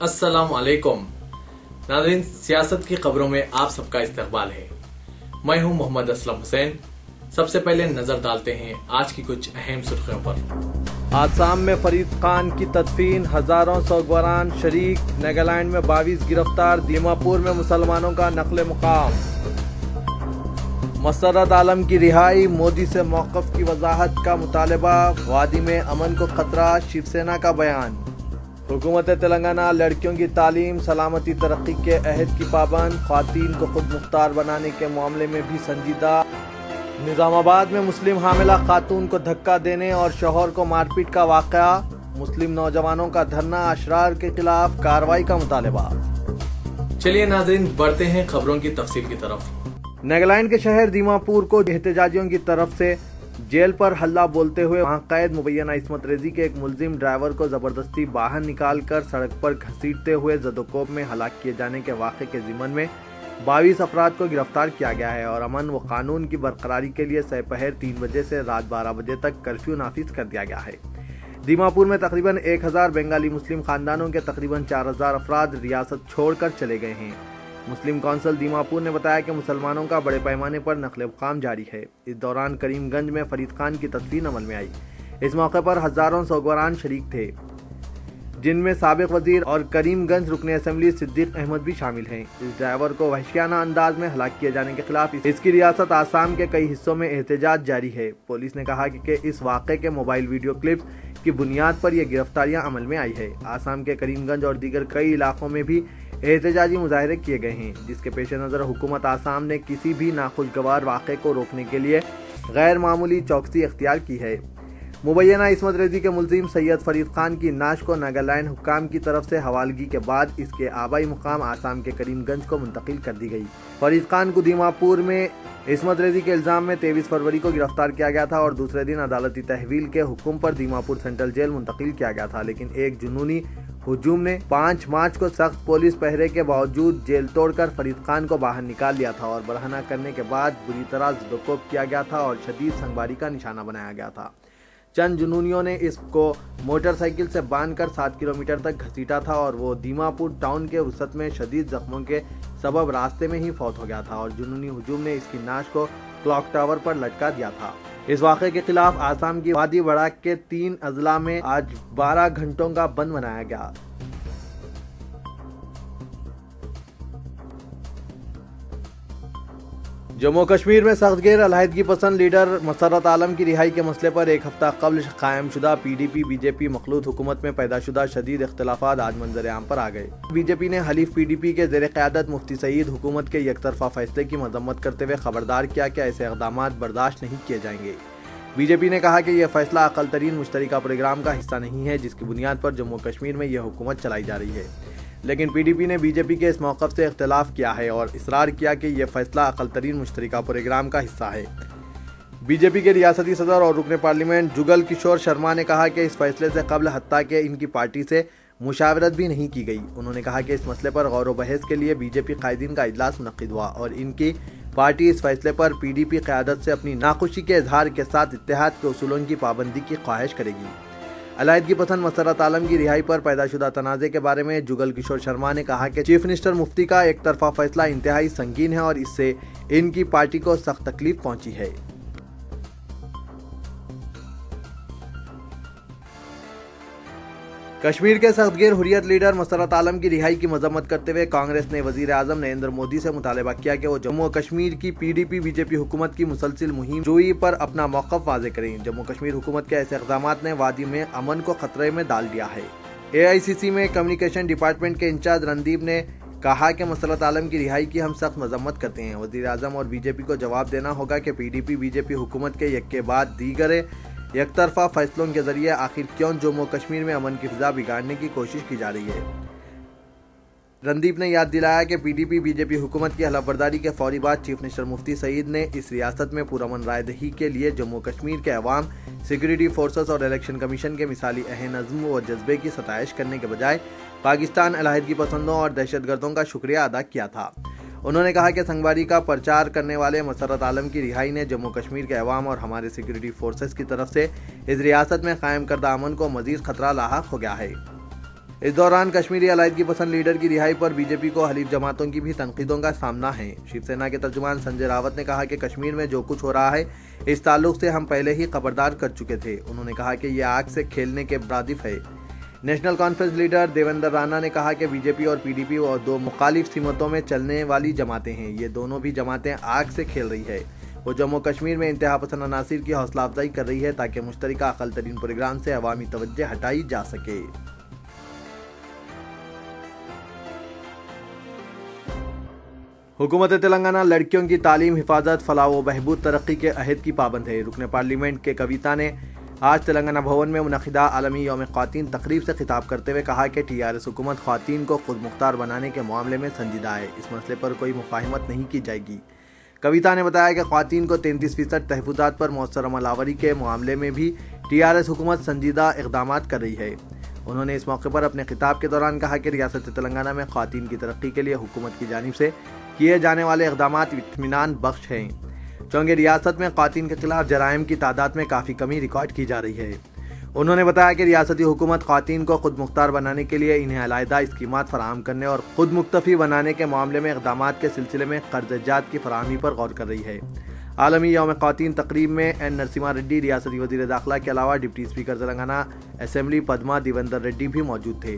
अस्सलाम वालेकुम नाज़रीन, सियासत की खबरों में आप सबका इस्तकबाल है। मैं हूं मोहम्मद असलम हुसैन। सबसे पहले नजर डालते हैं आज की कुछ अहम सुर्खियों पर। आसाम में फरीद खान की तदफीन, हजारों सोगवारान शरीक। नागालैंड में 22 गिरफ्तार। दीमापुर में मुसलमानों का नकले मुकाम। मसरत आलम की रिहाई, मोदी से मौक़िफ़ की वजाहत का मुतालबा। वादी में अमन को खतरा, शिवसेना का बयान। हुकूमत तेलंगाना लड़कियों की तालीम, सलामती, तरक्की के अहद की पाबंद। ख्वातीन को खुद मुख्तार बनाने के मामले में भी संजीदा। निजामाबाद में मुस्लिम हामिला खातून को धक्का देने और शौहर को मारपीट का वाक़या। मुस्लिम नौजवानों का धरना, अशरार के खिलाफ कार्रवाई का मुतालबा। चलिए नाज़रीन, बढ़ते हैं खबरों की तफसील की तरफ। नागालैंड के शहर दीमापुर को एहतजाजियों की तरफ से जेल पर हल्ला बोलते हुए वहां कैद मुबैना इस्मत रेजी के एक मुलजिम ड्राइवर को जबरदस्ती बाहर निकालकर सड़क पर घसीटते हुए जदोकोब में हलाक किए जाने के वाक़े के ज़िमन में 22 अफराद को गिरफ्तार किया गया है और अमन व कानून की बरकरारी के लिए दोपहर 3 बजे से रात 12 बजे तक कर्फ्यू नाफिज कर दिया गया है। दीमापुर में तकरीबन 1000 बंगाली मुस्लिम खानदानों के तकरीबन 4000 अफराद रियासत छोड़कर चले गए हैं। मुस्लिम कौंसिल दीमापुर ने बताया कि मुसलमानों का बड़े पैमाने पर नकल मुकाम जारी है। इस दौरान करीमगंज में फरीद खान की तदफीन अमल में आई। इस मौके पर हजारों सोगवारान शरीक थे, जिनमें साबिक वजीर और करीमगंज रुकने असेंबली सिद्दीक अहमद भी शामिल हैं। इस ड्राइवर को वहशियाना अंदाज में हलाक किए जाने के खिलाफ इसकी रियासत आसाम के कई हिस्सों में एहतजाज जारी है। पुलिस ने कहा कि इस वाक़े के मोबाइल वीडियो क्लिप्स की बुनियाद पर यह गिरफ्तारियां अमल में आई है। आसाम के करीमगंज और दीगर कई इलाकों में भी एहतजाजी मुजाहरे किए गए हैं, जिसके पेश नज़र हुकूमत आसाम ने किसी भी नाखुशगवार वाक़े को रोकने के लिए गैर मामूली चौकसी इख्तियार की है। मुबैना इस्मत रेजी के मुलजिम सैयद फरीद खान की नाश को नागालैंड हुक्काम की तरफ से हवालगी के बाद इसके आबाई मुकाम आसाम के करीमगंज को मुंतकिल कर दी गई। फरीद खान को दीमापुर में इस्मत रेजी के इल्ज़ाम में 23 फरवरी को गिरफ्तार किया गया था और दूसरे दिन अदालती तहवील के हुक्म पर दीमापुर सेंट्रल जेल मुंतकिल किया गया था, लेकिन एक जुनूनी हुजूम ने 5 मार्च को सख्त पुलिस पहरे के बावजूद जेल तोड़कर फरीद खान को बाहर निकाल लिया था और बरहना करने के बाद बुरी तरह जदोकोब किया गया था और शदीद संगबारी का निशाना बनाया गया था। चंद जुनूनियों ने इसको मोटरसाइकिल से बांधकर 7 किलोमीटर तक घसीटा था और वो दीमापुर टाउन के वसत में शदीद जख्मों के सबब रास्ते में ही फौत हो गया था और जुनूनी हुजूम ने इसकी नाश को क्लॉक टावर पर लटका दिया था। इस वाक़े के खिलाफ आसाम की वादी बराक के 3 अजला में आज 12 घंटों का बंद बनाया गया। जम्मू कश्मीर में सख्तगीर अलहदगी पसंद लीडर मसरत आलम की रिहाई के मसले पर एक हफ्ता कबल कायम शुदा PDP BJP मखलूत हुकूमत में पैदा शुदा शदीद इख्तलाफात आज मंजर आम पर आ गए। BJP ने हलीफ PDP के ज़ेर क़यादत मुफ्ती सईद हुकूमत के यकतरफा फैसले की मजम्मत करते हुए खबरदार किया कि ऐसे इक़दामात बर्दाश्त नहीं किए जाएंगे। BJP ने कहा कि यह फैसला अक़ल तरीन मुश्तरका प्रोग्राम का हिस्सा नहीं है, जिसकी बुनियाद पर जम्मू कश्मीर में यह हुकूमत चलाई जा रही है। लेकिन PDP ने BJP के इस मौक़िफ़ से इख्तिलाफ किया है और इसरार किया कि यह फैसला अक़ल तरीन मुश्तरका प्रोग्राम का हिस्सा है। BJP के रियासती सदर और रुकन पार्लियामेंट जुगल किशोर शर्मा ने कहा कि इस फैसले से कबल हत्ता के इनकी पार्टी से मुशावरत भी नहीं की गई। उन्होंने कहा कि इस मसले पर गौर व बहस के लिए BJP कायदीन का इजलास मुनक़्क़िद हुआ और इनकी पार्टी इस फैसले पर PDP क़यादत से अपनी नाखुशी के इजहार के साथ इत्तेहाद के उसूलों की पाबंदी की ख्वाहिश करेगी। अलहदगी पसंद मसरत आलम की रिहाई पर पैदाशुदा तनाज़े के बारे में जुगल किशोर शर्मा ने कहा कि चीफ मिनिस्टर मुफ्ती का एक तरफा फैसला इंतहाई संगीन है और इससे इनकी पार्टी को सख्त तकलीफ पहुंची है। कश्मीर के सख्तगीर हुर्रियत लीडर मसरत आलम की रिहाई की मजम्मत करते हुए कांग्रेस ने वजीर आजम नरेंद्र मोदी से मुतालबा किया कि वो जम्मू कश्मीर की PDP BJP हुकूमत की मुसलसिल मुहिम जोई पर अपना मौक़िफ़ वाज़ेह करें। जम्मू कश्मीर हुकूमत के ऐसे इक़दामात ने वादी में अमन को खतरे में डाल दिया है। AICC में कम्युनिकेशन डिपार्टमेंट के इंचार्ज रणदीप ने कहा कि मसरत आलम की रिहाई की हम सख्त मजम्मत करते हैं। वजीर आजम और BJP को जवाब देना होगा कि PDP BJP हुकूमत के एक के बाद दीगर एकतरफा फैसलों के जरिए आखिर क्यों जम्मू कश्मीर में अमन की फिजा बिगाड़ने की कोशिश की जा रही है। रणदीप ने याद दिलाया कि PDP BJP हुकूमत की हलफबरदारी के फौरी बाद चीफ मिनिस्टर मुफ्ती सईद ने इस रियासत में पुरअमन रायदही के लिए जम्मू कश्मीर के अवाम, सिक्योरिटी फोर्सेस और इलेक्शन कमीशन के मिसाली अहम व जज्बे की सताइश करने के बजाय पाकिस्तान अलहदगी पसंदों और दहशतगर्दों का शुक्रिया अदा किया था। उन्होंने कहा कि संगवारी का प्रचार करने वाले मसरत आलम की रिहाई ने जम्मू कश्मीर के अवाम और हमारे सिक्योरिटी फोर्सेस की तरफ से इस रियासत में कायम करदा अमन को मजीद खतरा लाहक हो गया है। اس دوران کشمیری علیحدگی پسند لیڈر کی رہائی پر بی جے پی کو حلیف جماعتوں کی بھی تنقیدوں کا سامنا ہے۔ شیو سینا کے ترجمان سنجے راوت نے کہا کہ کشمیر میں جو کچھ ہو رہا ہے اس تعلق سے ہم پہلے ہی خبردار کر چکے تھے۔ انہوں نے کہا کہ یہ آگ سے کھیلنے کے مرادف ہے۔ National Conference leader Devender Rana نے کہا کہ بی جے پی اور پی ڈی پی اور دو مخالف سمتوں میں چلنے والی جماعتیں ہیں، یہ دونوں بھی جماعتیں آگ سے کھیل رہی ہے۔ وہ جموں کشمیر میں انتہا پسند عناصر کی حوصلہ افزائی کر رہی ہے تاکہ مشترکہ اقل ترین پروگرام سے عوامی توجہ ہٹائی جا سکے۔ حکومت تلنگانہ لڑکیوں کی تعلیم، حفاظت، فلاح و بہبود، ترقی کے عہد کی پابند ہے۔ رکن پارلیمنٹ کے کویتا نے آج تلنگانہ بھون میں منعقدہ عالمی یوم خواتین تقریب سے خطاب کرتے ہوئے کہا کہ ٹی آر ایس حکومت خواتین کو خود مختار بنانے کے معاملے میں سنجیدہ ہے، اس مسئلے پر کوئی مفاہمت نہیں کی جائے گی۔ کویتا نے بتایا کہ خواتین کو 33% تحفظات پر مؤثر عمل آوری کے معاملے میں بھی ٹی آر ایس حکومت سنجیدہ اقدامات کر رہی ہے۔ انہوں نے اس موقع پر اپنے خطاب کے دوران کہا کہ ریاست تلنگانہ میں خواتین کی ترقی کے لیے حکومت کی جانب سے کیے جانے والے اقدامات اطمینان بخش ہیں، چونکہ ریاست میں خواتین کے خلاف جرائم کی تعداد میں کافی کمی ریکارڈ کی جا رہی ہے۔ انہوں نے بتایا کہ ریاستی حکومت خواتین کو خود مختار بنانے کے لیے انہیں علیحدہ اسکیمات فراہم کرنے اور خود مکتفی بنانے کے معاملے میں اقدامات کے سلسلے میں قرض جات کی فراہمی پر غور کر رہی ہے۔ عالمی یوم خواتین تقریب میں این نرسمہا ریڈی، ریاستی وزیر داخلہ کے علاوہ deputy speaker Telangana assembly Padma Devender Reddy بھی موجود تھے۔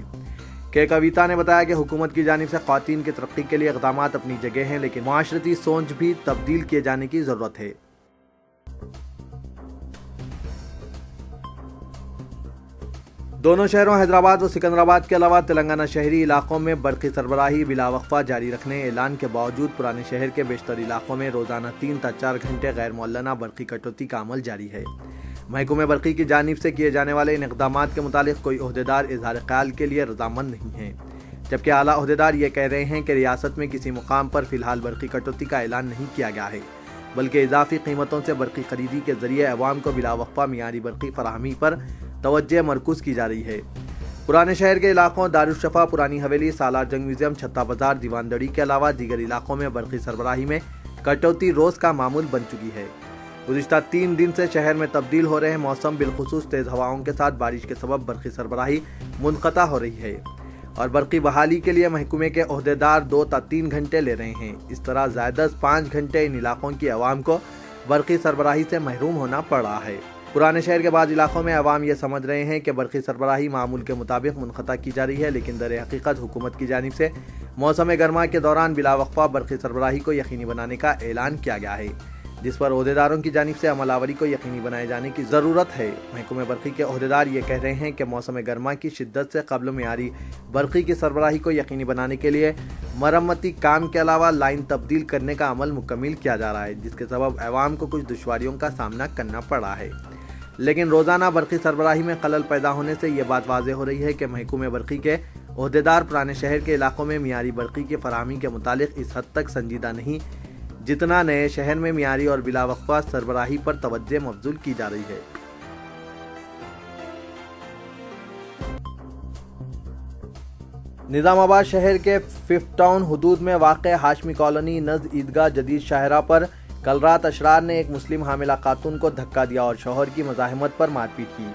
کویتا نے بتایا کہ حکومت کی جانب سے خواتین کی ترقی کے لیے اقدامات اپنی جگہ ہیں، لیکن معاشرتی سوچ بھی تبدیل کیے جانے کی ضرورت ہے۔ دونوں شہروں حیدرآباد و سکندرآباد کے علاوہ تلنگانہ شہری علاقوں میں برقی سربراہی بلا وقفہ جاری رکھنے اعلان کے باوجود پرانے شہر کے بیشتر علاقوں میں روزانہ 3 تا 4 گھنٹے غیر معلنہ برقی کٹوتی کا عمل جاری ہے۔ محکمہ برقی کی جانب سے کیے جانے والے ان اقدامات کے متعلق کوئی عہدیدار اظہار خیال کے لیے رضامند نہیں ہے، جبکہ اعلیٰ عہدیدار یہ کہہ رہے ہیں کہ ریاست میں کسی مقام پر فی الحال برقی کٹوتی کا اعلان نہیں کیا گیا ہے، بلکہ اضافی قیمتوں سے برقی خریدی کے ذریعے عوام کو بلا وقفہ معیاری برقی فراہمی پر توجہ مرکوز کی جا رہی ہے۔ پرانے شہر کے علاقوں دارالشفا، پرانی حویلی، سالار جنگ میوزیم، چھتا بازار، دیوان دڑی کے علاوہ دیگر علاقوں میں برقی سربراہی میں کٹوتی روز کا معمول بن چکی ہے۔ گزشتہ 3 دن سے شہر میں تبدیل ہو رہے موسم، بالخصوص تیز ہواؤں کے ساتھ بارش کے سبب برقی سربراہی منقطع ہو رہی ہے اور برقی بحالی کے لیے محکمے کے عہدیدار 2 تا 3 گھنٹے لے رہے ہیں۔ اس طرح زائد از 5 گھنٹے ان علاقوں کی عوام کو برقی سربراہی سے محروم ہونا پڑ رہا ہے۔ پرانے شہر کے بعض علاقوں میں عوام یہ سمجھ رہے ہیں کہ برقی سربراہی معمول کے مطابق منقطع کی جا رہی ہے، لیکن در حقیقت حکومت کی جانب سے موسم گرما کے دوران بلا وقفہ برقی سربراہی کو یقینی بنانے کا اعلان کیا گیا ہے، جس پر عہدیداروں کی جانب سے عمل آوری کو یقینی بنائے جانے کی ضرورت ہے۔ محکمہ برقی کے عہدیدار یہ کہہ رہے ہیں کہ موسم گرما کی شدت سے قبل معیاری برقی کی سربراہی کو یقینی بنانے کے لیے مرمتی کام کے علاوہ لائن تبدیل کرنے کا عمل مکمل کیا جا رہا ہے، جس کے سبب عوام کو کچھ دشواریوں کا سامنا کرنا پڑ رہا ہے۔ لیکن روزانہ برقی سربراہی میں خلل پیدا ہونے سے یہ بات واضح ہو رہی ہے کہ محکمہ برقی کے عہدیدار پرانے شہر کے علاقوں میں معیاری برقی کی فراہمی کے متعلق اس حد تک سنجیدہ نہیں جتنا نئے شہر میں معیاری اور بلا وقفہ سربراہی پر توجہ مبذول کی جا رہی ہے۔ نظام آباد شہر کے 5 ٹاؤن حدود میں واقع ہاشمی کالونی نزد عیدگاہ جدید شاہراہ پر کل رات اشرار نے ایک مسلم حاملہ خاتون کو دھکا دیا اور شوہر کی مزاحمت پر مار پیٹ کی۔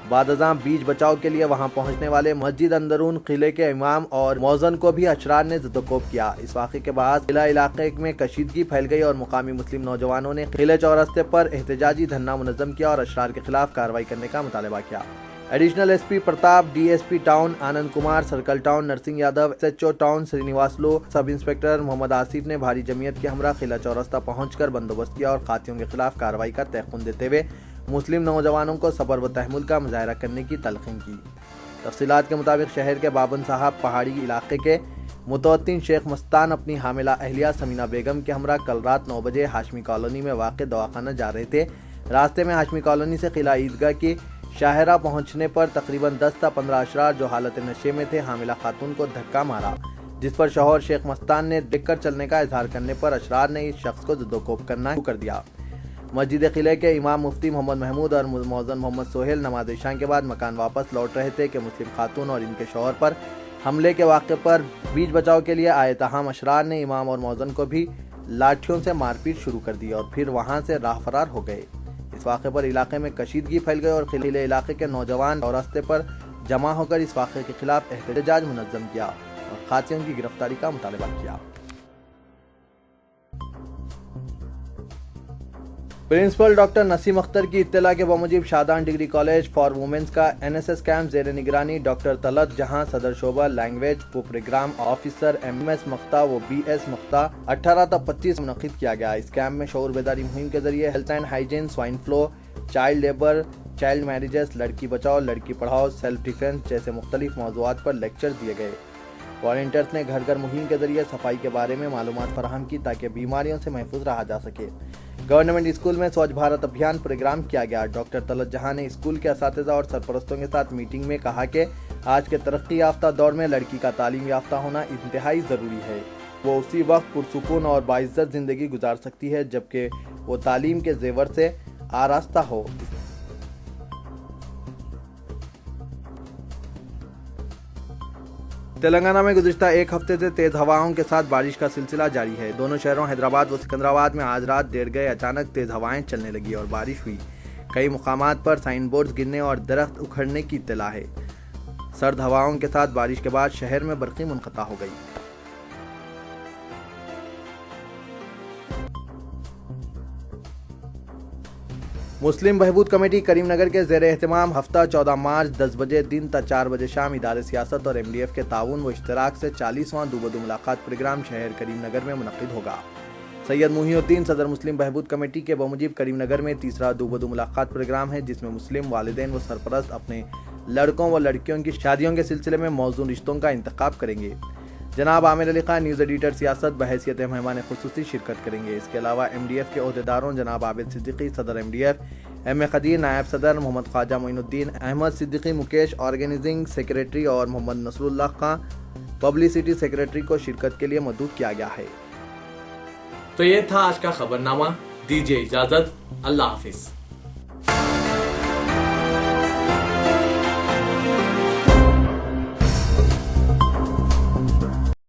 بعد ازاں بیچ بچاؤ کے لیے وہاں پہنچنے والے مسجد اندرون قلعے کے امام اور مؤذن کو بھی اشرار نے زد و کوب کیا۔ اس واقعے کے بعد قلعہ علاقے میں کشیدگی پھیل گئی اور مقامی مسلم نوجوانوں نے قلعے چورستے پر احتجاجی دھرنا منظم کیا اور اشرار کے خلاف کارروائی کرنے کا مطالبہ کیا۔ Additional S P Pratap, D S P town Anand Kumar, circle town Narsing Yadav, S H O town Srinivasulu, sub inspector Mohammad Asif نے بھاری جمعیت کے ہمراہ قلعہ چورستہ پہنچ کر بندوبست کیا اور قاتلوں کے خلاف کارروائی کا تیقن دیتے ہوئے مسلم نوجوانوں کو صبر و تحمل کا مظاہرہ کرنے کی تلقین کی۔ تفصیلات کے مطابق شہر کے بابن صاحب پہاڑی علاقے کے متوطن شیخ مستان اپنی حاملہ اہلیہ سمینہ بیگم کے ہمراہ کل رات 9 بجے ہاشمی کالونی میں واقع دواخانہ جا رہے تھے۔ راستے میں ہاشمی کالونی سے قلعہ عیدگاہ کی شاہراہ پہنچنے پر تقریباً 10 تا 15 اشرار جو حالت نشے میں تھے حاملہ خاتون کو دھکا مارا، جس پر شوہر شیخ مستان نے دیکھ کر چلنے کا اظہار کرنے پر اشرار نے اس شخص کو زد و کوب کرنا شروع کر دیا۔ مسجد قلعے کے امام مفتی محمد محمود اور مؤذن محمد سہیل نماز عشاء کے بعد مکان واپس لوٹ رہے تھے کہ مسلم خاتون اور ان کے شوہر پر حملے کے واقعے پر بیچ بچاؤ کے لیے آئے، تاہم اشرار نے امام اور مؤذن کو بھی لاٹھیوں سے مار پیٹ شروع کر دی اور پھر وہاں سے راہ فرار ہو گئے۔ اس واقعے پر علاقے میں کشیدگی پھیل گئی اور قلعے علاقے کے نوجوان اور راستے پر जमा होकर इस वाक़े के खिलाफ एहतजाज मुनज़्ज़म किया और खातियों की गिरफ्तारी का मुतालबा किया। प्रिंसिपल डॉक्टर नसीम अख्तर की इत्तला के बमुजिब Shadan degree college for womens का एनएसएस कैंप जेर निगरानी डॉक्टर तलत जहां सदर शोबा लैंग्वेज व प्रोग्राम ऑफिसर एमएस मख्ता व बीएस मख्ता 18 तक 25 मुनक़िद किया गया। इस कैंप में शऊर बेदारी मुहिम के जरिए health and hygiene, swine flu, child labour, child marriages, लड़की बचाओ लड़की पढ़ाओ, सेल्फ डिफेंस जैसे मुख्तलिफ मौज़ूआत पर लेक्चर दिए गए। वॉलंटियर्स ने घर घर मुहिम के जरिए सफाई के बारे में मालूमात फराहम की ताकि बीमारियों से महफूज रहा जा सके। गवर्नमेंट स्कूल में स्वच्छ भारत अभियान प्रोग्राम किया गया। डॉक्टर तलत जहां ने स्कूल के असातिज़ा और सरपरस्तों के साथ मीटिंग में कहा कि आज के तरक्की याफ्ता दौर में लड़की का तालीम याफ्ता होना इंतहाई ज़रूरी है। वो उसी वक्त पुरसुकून और बाइज़्ज़त ज़िंदगी गुजार सकती है जबकि वो तालीम के जेवर से आरास्ता हो। तेलंगाना में गुज़िश्ता एक हफ्ते से तेज हवाओं के साथ बारिश का सिलसिला जारी है। दोनों शहरों हैदराबाद व सिकंदराबाद में आज रात देर गए अचानक तेज हवाएं चलने लगी और बारिश हुई। कई मुकामात पर साइन बोर्ड्स गिरने और दरख्त उखड़ने की इत्तला है। सर्द हवाओं के साथ बारिश के बाद शहर में बरक़ी मुनक़ता हो गई। मुस्लिम बहबूद कमेटी करीमनगर के ज़ेर एहतमाम हफ्ता 14 मार्च 10 बजे दिन तक 4 बजे शाम इदारे सियासत और MDF के ताउन व इश्तराक से 40वां दूबदू मुलाकात प्रोग्राम शहर करीमनगर में मुनक़िद होगा। सैयद मुहीउद्दीन सदर मुस्लिम बहबूद कमेटी के बमुजिब करीमनगर में तीसरा दूबदू मुलाकात प्रोग्राम है जिसमें मुस्लिम वालिदैन व सरपरस्त अपने लड़कों व लड़कियों की शादियों के सिलसिले में मौजूद रिश्तों का इंतखाब करेंगे। जनाब आमिर अली खान न्यूज़ एडिटर सियासत बहैसियत मेहमान खुसूसी शिरकत करेंगे। इसके अलावा MDF के अहदेदारों जनाब आबिद सिद्दीकी सदर MDF, M.A. खदीर नायब सदर, मोहम्मद ख्वाजा मोइनुद्दीन, अहमद सिद्दीकी मुकेश ऑर्गेनाइजिंग सेक्रेटरी और मोहम्मद नसरुल्लाह खां पब्लिसिटी सेक्रेटरी को शिरकत के लिए मदऊँ किया गया है। तो ये था आज का खबरनामा। दीजिए इजाजत, अल्लाह हाफिज।